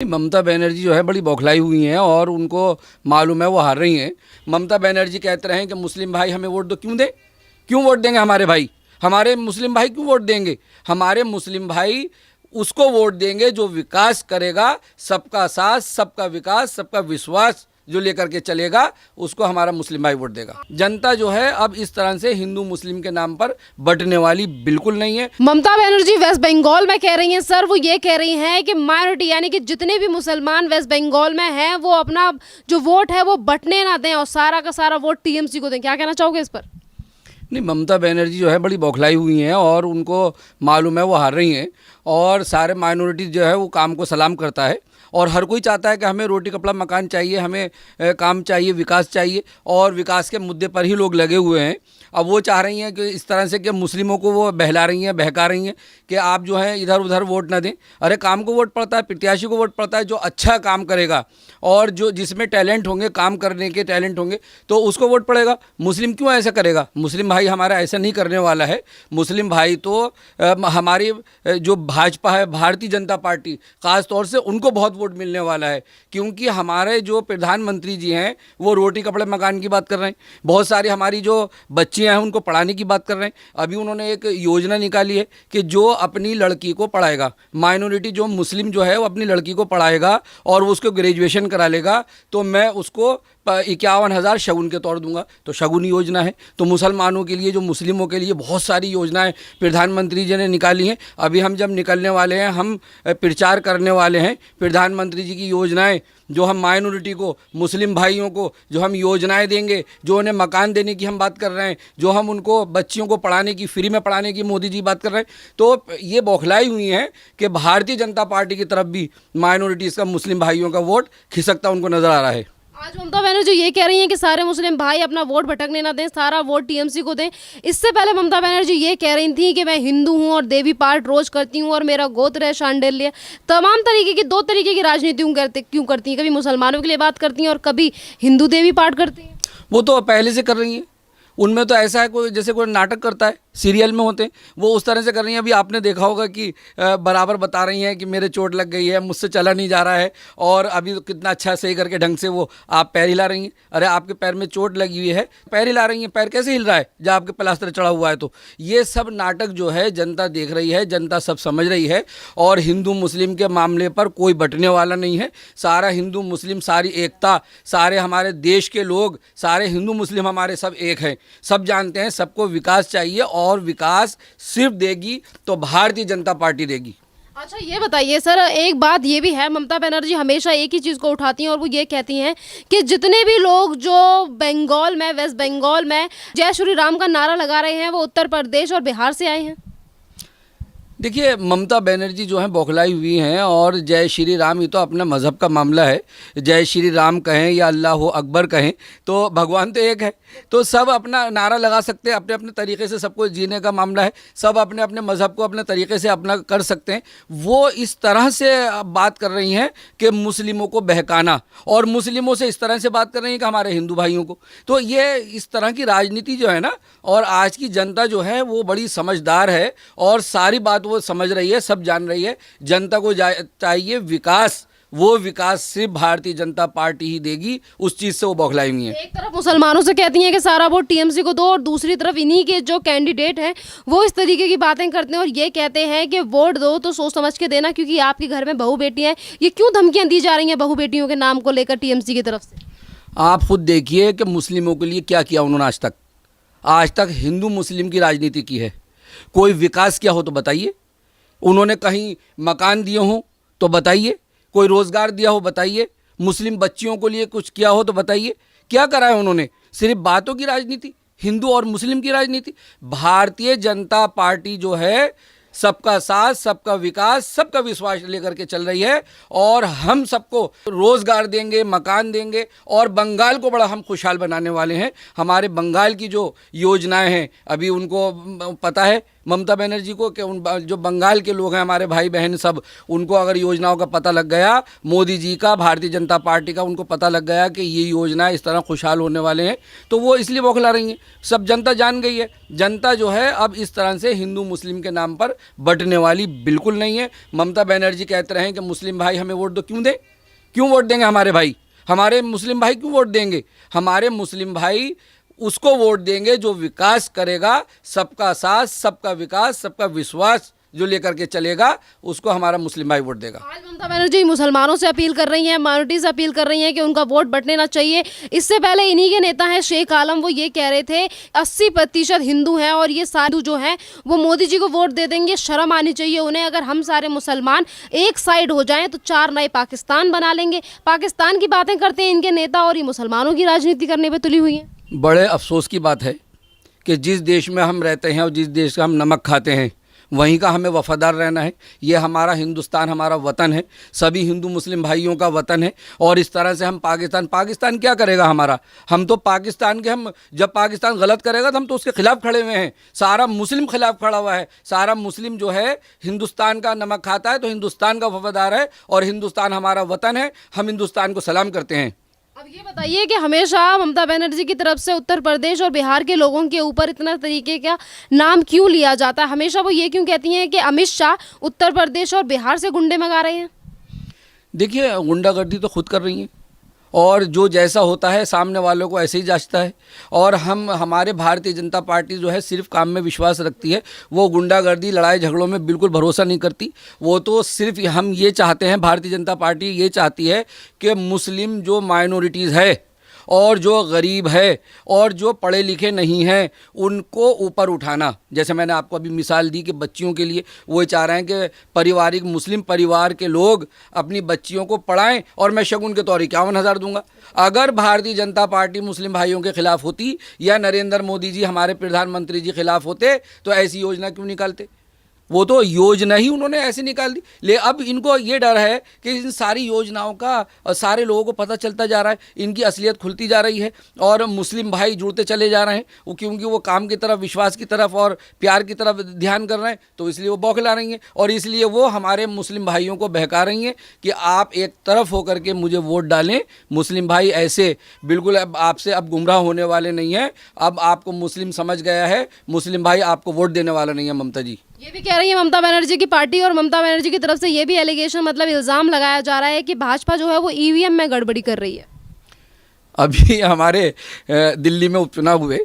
ममता बनर्जी जो है बड़ी बौखलाई हुई हैं और उनको मालूम है वो हार रही हैं। ममता बनर्जी कहते रहे हैं कि मुस्लिम भाई हमें वोट दो। क्यों दे? क्यों वोट देंगे हमारे भाई? हमारे मुस्लिम भाई क्यों वोट देंगे? हमारे मुस्लिम भाई उसको वोट देंगे जो विकास करेगा, सबका साथ, सबका विकास, सबका विश्वास जो लेकर के चलेगा, उसको हमारा मुस्लिम भाई वोट देगा। जनता जो है अब इस तरह से हिंदू मुस्लिम के नाम पर बंटने वाली बिल्कुल नहीं है। ममता बनर्जी वेस्ट बंगाल में कह रही हैं सर, वो ये कह रही हैं कि माइनॉरिटी यानी कि जितने भी मुसलमान वेस्ट बंगाल में हैं वो अपना जो वोट है वो बंटने ना दें और सारा का सारा वोट टीएमसी को दें। क्या कहना चाहोगे इस पर? नहीं, ममता बनर्जी जो है बड़ी बौखलाई हुई हैं और उनको मालूम है वो हार रही हैं और सारे माइनॉरिटी जो है वो काम को सलाम करता है और हर कोई चाहता है कि हमें रोटी कपड़ा मकान चाहिए, हमें काम चाहिए, विकास चाहिए और विकास के मुद्दे पर ही लोग लगे हुए हैं। अब वो चाह रही हैं कि इस तरह से कि मुस्लिमों को वो बहला रही हैं, बहका रही हैं कि आप जो है इधर उधर वोट ना दें। अरे काम को वोट पड़ता है, प्रत्याशी को वोट पड़ता है जो अच्छा काम करेगा और जो जिसमें टैलेंट होंगे, काम करने के टैलेंट होंगे तो उसको वोट पड़ेगा। मुस्लिम क्यों ऐसा करेगा? मुस्लिम भाई हमारा ऐसा नहीं करने वाला है। मुस्लिम भाई तो हमारी जो भाजपा है, भारतीय जनता पार्टी, ख़ास तौर से उनको बहुत वोट मिलने वाला है क्योंकि हमारे जो प्रधानमंत्री जी हैं वो रोटी कपड़े मकान की बात कर रहे हैं। बहुत सारी हमारी जो बच्चियां हैं उनको पढ़ाने की बात कर रहे हैं। अभी उन्होंने एक योजना निकाली है कि जो अपनी लड़की को पढ़ाएगा, माइनॉरिटी जो मुस्लिम जो है वो अपनी लड़की को पढ़ाएगा और वो उसको ग्रेजुएशन करा लेगा तो मैं उसको 51,000 शगुन के तौर दूंगा। तो शगुन योजना है। तो मुसलमानों के लिए, जो मुस्लिमों के लिए बहुत सारी योजनाएं प्रधानमंत्री जी ने निकाली हैं। अभी हम जब निकलने वाले हैं, हम प्रचार करने वाले हैं प्रधानमंत्री जी की योजनाएं, जो हम माइनॉरिटी को, मुस्लिम भाइयों को जो हम योजनाएं देंगे, जो उन्हें मकान देने की हम बात कर रहे हैं, जो हम उनको बच्चियों को पढ़ाने की, फ्री में पढ़ाने की मोदी जी बात कर रहे हैं। तो ये बौखलाई हुई हैं कि भारतीय जनता पार्टी की तरफ भी माइनॉरिटीज़ का, मुस्लिम भाइयों का वोट खिसकता उनको नज़र आ रहा है। आज ममता बनर्जी ये कह रही हैं कि सारे मुस्लिम भाई अपना वोट भटकने ना दें, सारा वोट टीएमसी को दें। इससे पहले ममता बनर्जी ये कह रही थी कि मैं हिंदू हूं और देवी पाठ रोज करती हूं और मेरा गोत्र है शांडिल्य। तमाम तरीके की, दो तरीके की राजनीति क्यों करती हैं? कभी मुसलमानों के लिए बात करती हैं और कभी हिंदू देवी पाठ करती हैं। वो तो पहले से कर रही हैं। उनमें तो ऐसा है कोई जैसे कोई नाटक करता है, सीरियल में होते हैं, वो उस तरह से कर रही हैं। अभी आपने देखा होगा कि बराबर बता रही हैं कि मेरे चोट लग गई है, मुझसे चला नहीं जा रहा है और अभी तो कितना अच्छा सही करके ढंग से वो आप पैर हिला रही हैं। अरे आपके पैर में चोट लगी हुई है, पैर हिला रही हैं, पैर कैसे हिल रहा है जब आपके प्लास्टर चढ़ा हुआ है? तो ये सब नाटक जो है जनता देख रही है, जनता सब समझ रही है और हिंदू मुस्लिम के मामले पर कोई बटने वाला नहीं है। सारा हिंदू मुस्लिम, सारी एकता, सारे हमारे देश के लोग, सारे हिंदू मुस्लिम हमारे सब एक हैं। सब जानते हैं सबको विकास चाहिए और विकास सिर्फ देगी तो भारतीय जनता पार्टी देगी। अच्छा ये बताइए सर, एक बात ये भी है, ममता बनर्जी हमेशा एक ही चीज़ को उठाती हैं और वो ये कहती हैं कि जितने भी लोग जो बंगाल में, वेस्ट बंगाल में जय श्री राम का नारा लगा रहे हैं वो उत्तर प्रदेश और बिहार से आए हैं। देखिए, ममता बनर्जी जो हैं बौखलाई हुई हैं और जय श्री राम, ये तो अपना मज़हब का मामला है। जय श्री राम कहें या अल्लाह अकबर कहें तो भगवान तो एक है। तो सब अपना नारा लगा सकते हैं, अपने अपने तरीके से सबको जीने का मामला है। सब अपने अपने मज़हब को अपने तरीके से अपना कर सकते हैं। वो इस तरह से बात कर रही हैं कि मुस्लिमों को बहकाना और मुस्लिमों से इस तरह से बात कर रही हैं कि हमारे हिंदू भाइयों को। तो ये इस तरह की राजनीति जो है ना, और आज की जनता जो है वो बड़ी समझदार है और सारी बात वो समझ रही है, सब जान रही है। जनता को चाहिए विकास, वो विकास सिर्फ भारतीय जनता पार्टी ही देगी। उस चीज़ से वो बौखलाई हुई है। एक तरफ मुसलमानों से कहती हैं कि सारा वोट टीएमसी को दो और दूसरी तरफ इन्हीं के जो कैंडिडेट हैं वो इस तरीके की बातें करते हैं और ये कहते हैं कि वोट दो तो सोच समझ के देना क्योंकि आपके घर में बहू बेटी है। ये क्यों धमकियां दी जा रही हैं बहू बेटियों के नाम को लेकर टीएमसी की तरफ से? आप खुद देखिए कि मुस्लिमों के लिए क्या किया उन्होंने आज तक हिंदू मुस्लिम की राजनीति की है। कोई विकास किया हो तो बताइए। उन्होंने कहीं मकान दिए हों तो बताइए। कोई रोज़गार दिया हो बताइए। मुस्लिम बच्चियों के लिए कुछ किया हो तो बताइए। क्या करा है उन्होंने? सिर्फ बातों की राजनीति, हिंदू और मुस्लिम की राजनीति। भारतीय जनता पार्टी जो है सबका साथ, सबका विकास, सबका विश्वास लेकर के चल रही है और हम सबको रोज़गार देंगे, मकान देंगे और बंगाल को बड़ा हम खुशहाल बनाने वाले हैं। हमारे बंगाल की जो योजनाएं हैं, अभी उनको पता है, ममता बनर्जी को कि जो बंगाल के लोग हैं हमारे भाई बहन सब, उनको अगर योजनाओं का पता लग गया, मोदी जी का, भारतीय जनता पार्टी का उनको पता लग गया कि ये योजना इस तरह खुशहाल होने वाले हैं, तो वो इसलिए बौखला रही हैं। सब जनता जान गई है। जनता जो है अब इस तरह से हिंदू मुस्लिम के नाम पर बंटने वाली बिल्कुल नहीं है। ममता बनर्जी कहते रहे कि मुस्लिम भाई हमें वोट दो, क्यों दें? क्यों वोट देंगे हमारे भाई? हमारे मुस्लिम भाई क्यों वोट देंगे? हमारे मुस्लिम भाई उसको वोट देंगे जो विकास करेगा, सबका साथ, सबका विकास, सबका विश्वास जो लेकर के चलेगा, उसको हमारा मुस्लिम भाई वोट देगा। आज ममता बनर्जी मुसलमानों से अपील कर रही हैं, माइनॉरिटी से अपील कर रही हैं कि उनका वोट बंटने ना चाहिए। इससे पहले इन्हीं के नेता हैं शेख आलम, वो ये कह रहे थे 80% हिंदू हैं और ये सारे जो हैं वो मोदी जी को वोट दे देंगे। शर्म आनी चाहिए उन्हें। अगर हम सारे मुसलमान एक साइड हो जाएं तो 4 नए पाकिस्तान बना लेंगे। पाकिस्तान की बातें करते हैं इनके नेता और ये मुसलमानों की राजनीति करने पर तुली हुई हैं। बड़े अफसोस की बात है कि जिस देश में हम रहते हैं और जिस देश का हम नमक खाते हैं, वहीं का हमें वफादार रहना है। ये हमारा हिंदुस्तान, हमारा वतन है, सभी हिंदू मुस्लिम भाइयों का वतन है। और इस तरह से हम पाकिस्तान क्या करेगा हमारा? हम तो पाकिस्तान के, हम जब पाकिस्तान गलत करेगा तो हम तो उसके खिलाफ खड़े हुए हैं। सारा मुस्लिम खिलाफ खड़ा हुआ है। सारा मुस्लिम जो है हिंदुस्तान का नमक खाता है तो हिंदुस्तान का वफादार है और हिंदुस्तान हमारा वतन है। हम हिंदुस्तान को सलाम करते हैं। अब ये बताइए कि हमेशा ममता बनर्जी की तरफ से उत्तर प्रदेश और बिहार के लोगों के ऊपर इतना तरीके का नाम क्यों लिया जाता है? हमेशा वो ये क्यों कहती हैं कि अमित शाह उत्तर प्रदेश और बिहार से गुंडे मंगा रहे हैं? देखिए, गुंडागर्दी तो खुद कर रही हैं और जो जैसा होता है सामने वालों को ऐसे ही जांचता है। और हमारे भारतीय जनता पार्टी जो है सिर्फ काम में विश्वास रखती है, वो गुंडागर्दी लड़ाई झगड़ों में बिल्कुल भरोसा नहीं करती। वो तो सिर्फ हम ये चाहते हैं, भारतीय जनता पार्टी ये चाहती है कि मुस्लिम जो माइनॉरिटीज़ है और जो गरीब है और जो पढ़े लिखे नहीं हैं उनको ऊपर उठाना। जैसे मैंने आपको अभी मिसाल दी कि बच्चियों के लिए वो चाह रहे हैं कि पारिवारिक मुस्लिम परिवार के लोग अपनी बच्चियों को पढ़ाएं और मैं शगुन के तौर 51,000 दूंगा। अगर भारतीय जनता पार्टी मुस्लिम भाइयों के खिलाफ होती या नरेंद्र मोदी जी हमारे प्रधानमंत्री जी खिलाफ होते तो ऐसी योजना क्यों निकालते? वो तो योजना ही उन्होंने ऐसे निकाल दी। ले अब इनको ये डर है कि इन सारी योजनाओं का सारे लोगों को पता चलता जा रहा है, इनकी असलियत खुलती जा रही है और मुस्लिम भाई जुड़ते चले जा रहे हैं। वो क्योंकि वो काम की तरफ, विश्वास की तरफ और प्यार की तरफ ध्यान कर रहे हैं, तो इसलिए वो बौखला रही हैं और इसलिए वो हमारे मुस्लिम भाइयों को बहका रही हैं कि आप एक तरफ होकर के मुझे वोट डालें। मुस्लिम भाई ऐसे बिल्कुल अब आपसे अब गुमराह होने वाले नहीं हैं। अब आपको मुस्लिम समझ गया है, मुस्लिम भाई आपको वोट देने वाला नहीं है ममता जी। ये भी कह रही है ममता बनर्जी की पार्टी और ममता बनर्जी की तरफ से ये भी एलिगेशन, मतलब इल्ज़ाम लगाया जा रहा है कि भाजपा जो है वो ईवीएम में गड़बड़ी कर रही है। अभी हमारे दिल्ली में उपचुनाव हुए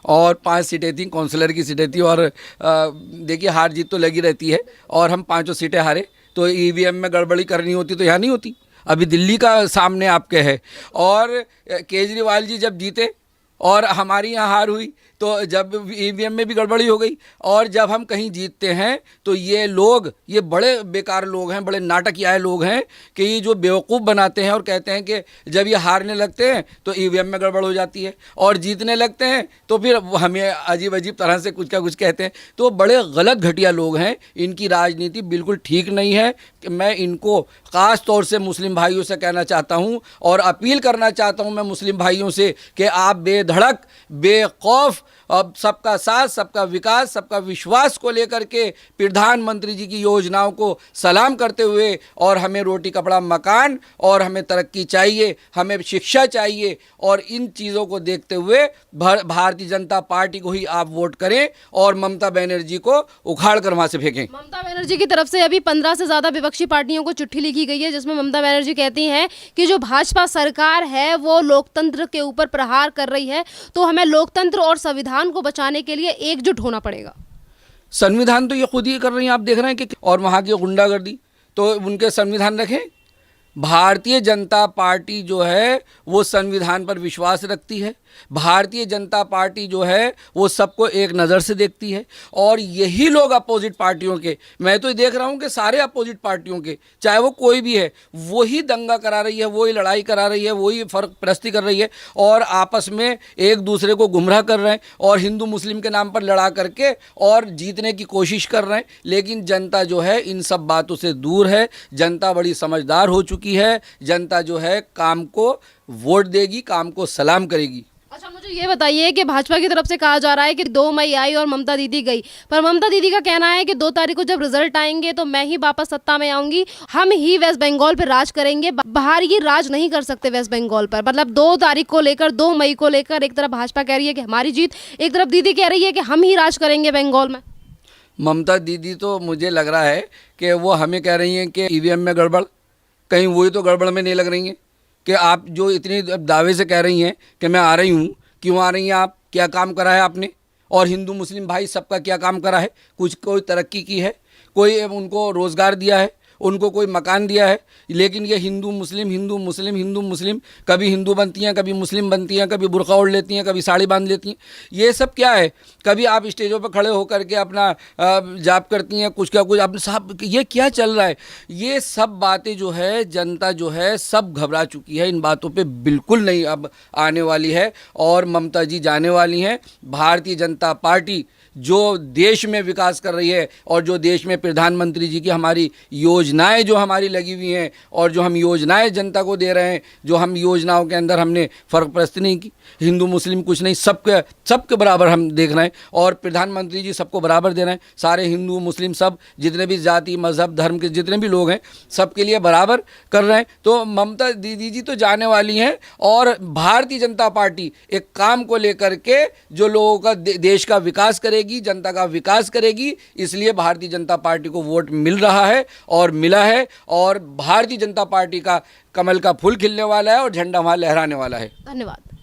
और 5 सीटें थी, काउंसलर की सीटें थी और देखिए हार जीत तो लगी रहती है और हम 5 सीटें हारे। तो ईवीएम में गड़बड़ी करनी होती तो यहाँ नहीं होती। अभी दिल्ली का सामने आपके है और केजरीवाल जी जब जीते और हमारी यहाँ हार हुई तो जब ईवीएम में भी गड़बड़ी हो गई और जब हम कहीं जीतते हैं तो ये लोग, ये बड़े बेकार लोग हैं, बड़े नाटकिया लोग हैं कि ये जो बेवकूफ़ बनाते हैं और कहते हैं कि जब ये हारने लगते हैं तो ईवीएम में गड़बड़ हो जाती है और जीतने लगते हैं तो फिर हमें अजीब अजीब तरह से कुछ का कुछ कहते हैं। तो बड़े गलत घटिया लोग हैं, इनकी राजनीति बिल्कुल ठीक नहीं है। मैं इनको ख़ास तौर से मुस्लिम भाइयों से कहना चाहता हूँ और अपील करना चाहता हूँ मैं मुस्लिम भाइयों से कि आप बेधड़क, बेखौफ, अब सबका साथ, सबका विकास, सबका विश्वास को लेकर के प्रधानमंत्री जी की योजनाओं को सलाम करते हुए और हमें रोटी कपड़ा मकान और हमें तरक्की चाहिए, हमें शिक्षा चाहिए और इन चीज़ों को देखते हुए भारतीय जनता पार्टी को ही आप वोट करें और ममता बनर्जी को उखाड़ कर वहाँ से फेंकें। ममता बनर्जी की तरफ से अभी 15 से ज़्यादा विपक्षी पार्टियों को चिट्ठी लिखी गई है जिसमें ममता बनर्जी कहती हैं कि जो भाजपा सरकार है वो लोकतंत्र के ऊपर प्रहार कर रही है, तो हमें लोकतंत्र और संविधान को बचाने के लिए एकजुट होना पड़ेगा। संविधान तो ये खुद ही कर रही हैं, आप देख रहे हैं कि, और वहाँ की गुंडागर्दी तो उनके संविधान रखें। भारतीय जनता पार्टी जो है वो संविधान पर विश्वास रखती है। भारतीय जनता पार्टी जो है वो सबको एक नज़र से देखती है और यही लोग अपोजिट पार्टियों के, मैं तो देख रहा हूँ कि सारे अपोजिट पार्टियों के, चाहे वो कोई भी है, वही दंगा करा रही है, वही लड़ाई करा रही है, वही फ़र्क परस्ती कर रही है और आपस में एक दूसरे को गुमराह कर रहे हैं और हिंदू मुस्लिम के नाम पर लड़ा करके और जीतने की कोशिश कर रहे हैं। लेकिन जनता जो है इन सब बातों से दूर है। जनता बड़ी समझदार हो चुकी है। जनता जो है काम को वोट देगी, काम को सलाम करेगी। अच्छा, मुझे ये बताइए कि भाजपा की तरफ से कहा जा रहा है कि 2 मई आई और ममता दीदी गई, पर ममता दीदी का कहना है कि 2 तारीख को जब रिजल्ट आएंगे तो मैं ही वापस सत्ता में आऊंगी, हम ही वेस्ट बंगाल पर राज करेंगे, बाहर ये राज नहीं कर सकते वेस्ट बंगाल पर। मतलब 2 तारीख को लेकर, 2 मई को लेकर एक तरफ भाजपा कह रही है कि हमारी जीत, एक तरफ दीदी कह रही है कि हम ही राज करेंगे बंगाल में। ममता दीदी तो मुझे लग रहा है कि वो हमें कह रही हैं कि ईवीएम में गड़बड़, कहीं वही तो गड़बड़ में नहीं लग रही हैं कि आप जो इतनी दावे से कह रही हैं कि मैं आ रही हूँ, क्यों आ रही हैं आप, क्या काम करा है आपने, और हिंदू मुस्लिम भाई सबका क्या काम करा है, कुछ कोई तरक्की की है, कोई उनको रोज़गार दिया है, उनको कोई मकान दिया है। लेकिन ये हिंदू मुस्लिम हिंदू मुस्लिम हिंदू मुस्लिम, कभी हिंदू बनती हैं, कभी मुस्लिम बनती हैं, कभी बुर्का ओढ़ लेती हैं, कभी साड़ी बांध लेती हैं, ये सब क्या है। कभी आप स्टेजों पर खड़े होकर के अपना जाप करती हैं, कुछ क्या कुछ अपने साहब, ये क्या चल रहा है। ये सब बातें जो है जनता जो है सब घबरा चुकी है, इन बातों पे बिल्कुल नहीं अब आने वाली है। और ममता जी जाने वाली हैं। भारतीय जनता पार्टी जो देश में विकास कर रही है और जो देश में प्रधानमंत्री जी की हमारी योजनाएं जो हमारी लगी हुई हैं और जो हम योजनाएं जनता को दे रहे हैं, जो हम योजनाओं के अंदर हमने फ़र्क परस्ती नहीं की, हिंदू मुस्लिम कुछ नहीं, सबके बराबर हम देख रहे हैं और प्रधानमंत्री जी सबको बराबर दे रहे हैं। सारे हिंदू मुस्लिम सब जितने भी जाति मज़हब धर्म के जितने भी लोग हैं सबके लिए बराबर कर रहे हैं। तो ममता दीदी जी तो जाने वाली हैं और भारतीय जनता पार्टी एक काम को लेकर के जो लोगों का देश का विकास करेगी, जनता का विकास करेगी, इसलिए भारतीय जनता पार्टी को वोट मिल रहा है और मिला है। और भारतीय जनता पार्टी का कमल का फूल खिलने वाला है और झंडा वहाँ लहराने वाला है। धन्यवाद।